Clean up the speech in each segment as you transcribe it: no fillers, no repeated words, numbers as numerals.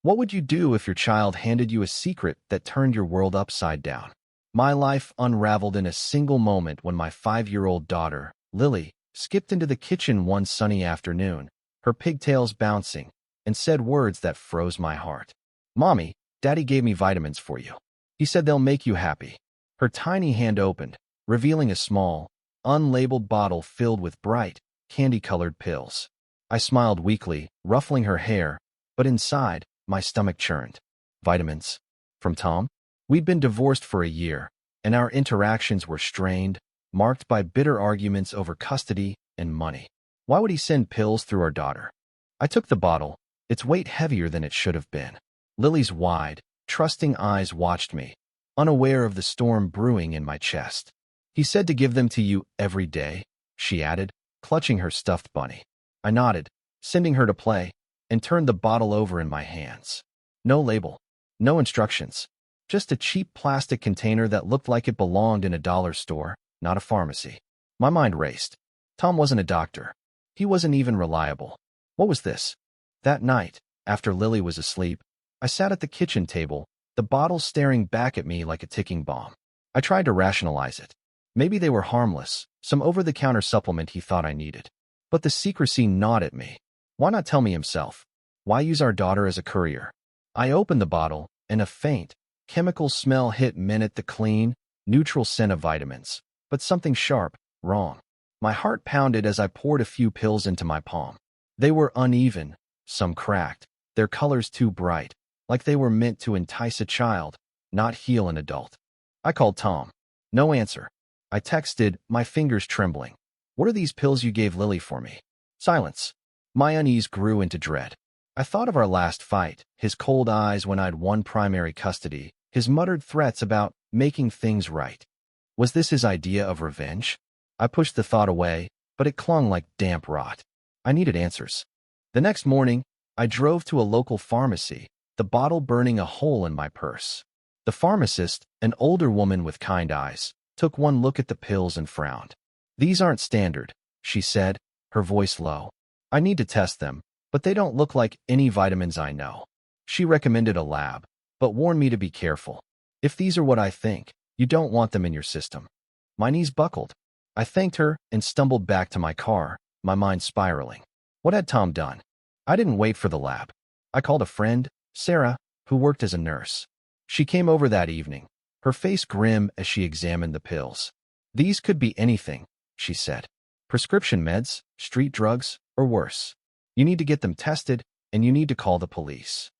What would you do if your child handed you a secret that turned your world upside down? My life unraveled in a single moment when my 5-year-old daughter, Lily, skipped into the kitchen one sunny afternoon, her pigtails bouncing, and said words that froze my heart. "Mommy, Daddy gave me vitamins for you. He said they'll make you happy." Her tiny hand opened, revealing a small, unlabeled bottle filled with bright, candy-colored pills. I smiled weakly, ruffling her hair, but inside, my stomach churned. Vitamins? From Tom? We'd been divorced for a year, and our interactions were strained, marked by bitter arguments over custody and money. Why would he send pills through our daughter? I took the bottle, its weight heavier than it should have been. Lily's wide, trusting eyes watched me, unaware of the storm brewing in my chest. "He said to give them to you every day," she added, clutching her stuffed bunny. I nodded, sending her to play, and turned the bottle over in my hands. No label, no instructions, just a cheap plastic container that looked like it belonged in a dollar store, not a pharmacy. My mind raced. Tom wasn't a doctor. He wasn't even reliable. What was this? That night, after Lily was asleep, I sat at the kitchen table, the bottle staring back at me like a ticking bomb. I tried to rationalize it. Maybe they were harmless, some over-the-counter supplement he thought I needed. But the secrecy gnawed at me. Why not tell me himself? Why use our daughter as a courier? I opened the bottle, and a faint, chemical smell hit minute the clean, neutral scent of vitamins. But something sharp, wrong. My heart pounded as I poured a few pills into my palm. They were uneven, some cracked, their colors too bright, like they were meant to entice a child, not heal an adult. I called Tom. No answer. I texted, my fingers trembling. "What are these pills you gave Lily for me?" Silence. My unease grew into dread. I thought of our last fight, his cold eyes when I'd won primary custody, his muttered threats about making things right. Was this his idea of revenge? I pushed the thought away, but it clung like damp rot. I needed answers. The next morning, I drove to a local pharmacy, the bottle burning a hole in my purse. The pharmacist, an older woman with kind eyes, took one look at the pills and frowned. "These aren't standard," she said, her voice low. "I need to test them, but they don't look like any vitamins I know." She recommended a lab, but warned me to be careful. "If these are what I think, you don't want them in your system." My knees buckled. I thanked her and stumbled back to my car, my mind spiraling. What had Tom done? I didn't wait for the lab. I called a friend, Sarah, who worked as a nurse. She came over that evening, her face grim as she examined the pills. "These could be anything," she said. "Prescription meds, street drugs, or worse. You need to get them tested, and you need to call the police."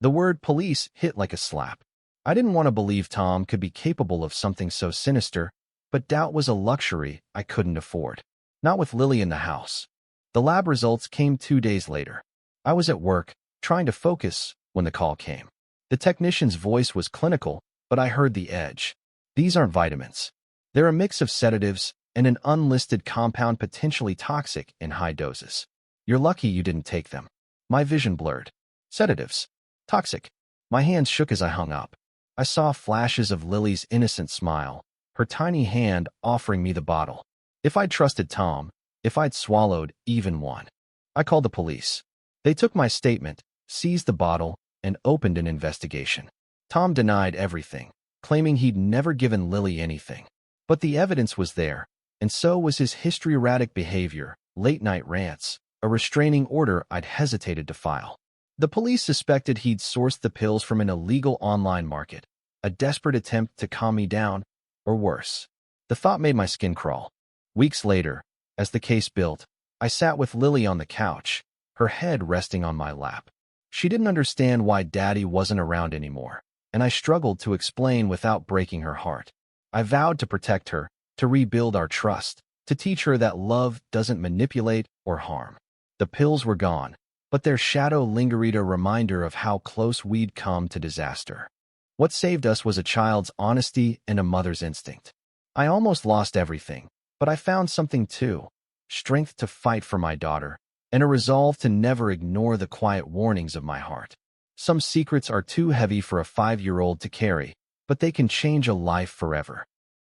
The word police hit like a slap. I didn't want to believe Tom could be capable of something so sinister, but doubt was a luxury I couldn't afford. Not with Lily in the house. The lab results came 2 days later. I was at work, trying to focus, when the call came. The technician's voice was clinical, but I heard the edge. "These aren't vitamins. They're a mix of sedatives and an unlisted compound potentially toxic in high doses. You're lucky you didn't take them." My vision blurred. Sedatives. Toxic. My hands shook as I hung up. I saw flashes of Lily's innocent smile, her tiny hand offering me the bottle. If I'd trusted Tom, if I'd swallowed even one. I called the police. They took my statement, seized the bottle, and opened an investigation. Tom denied everything, claiming he'd never given Lily anything. But the evidence was there, and so was his histrionic behavior, late-night rants, a restraining order I'd hesitated to file. The police suspected he'd sourced the pills from an illegal online market, a desperate attempt to calm me down, or worse. The thought made my skin crawl. Weeks later, as the case built, I sat with Lily on the couch, her head resting on my lap. She didn't understand why Daddy wasn't around anymore, and I struggled to explain without breaking her heart. I vowed to protect her, to rebuild our trust, to teach her that love doesn't manipulate or harm. The pills were gone, but their shadow lingered, a reminder of how close we'd come to disaster. What saved us was a child's honesty and a mother's instinct. I almost lost everything, but I found something too: strength to fight for my daughter, and a resolve to never ignore the quiet warnings of my heart. Some secrets are too heavy for a 5-year-old to carry, but they can change a life forever.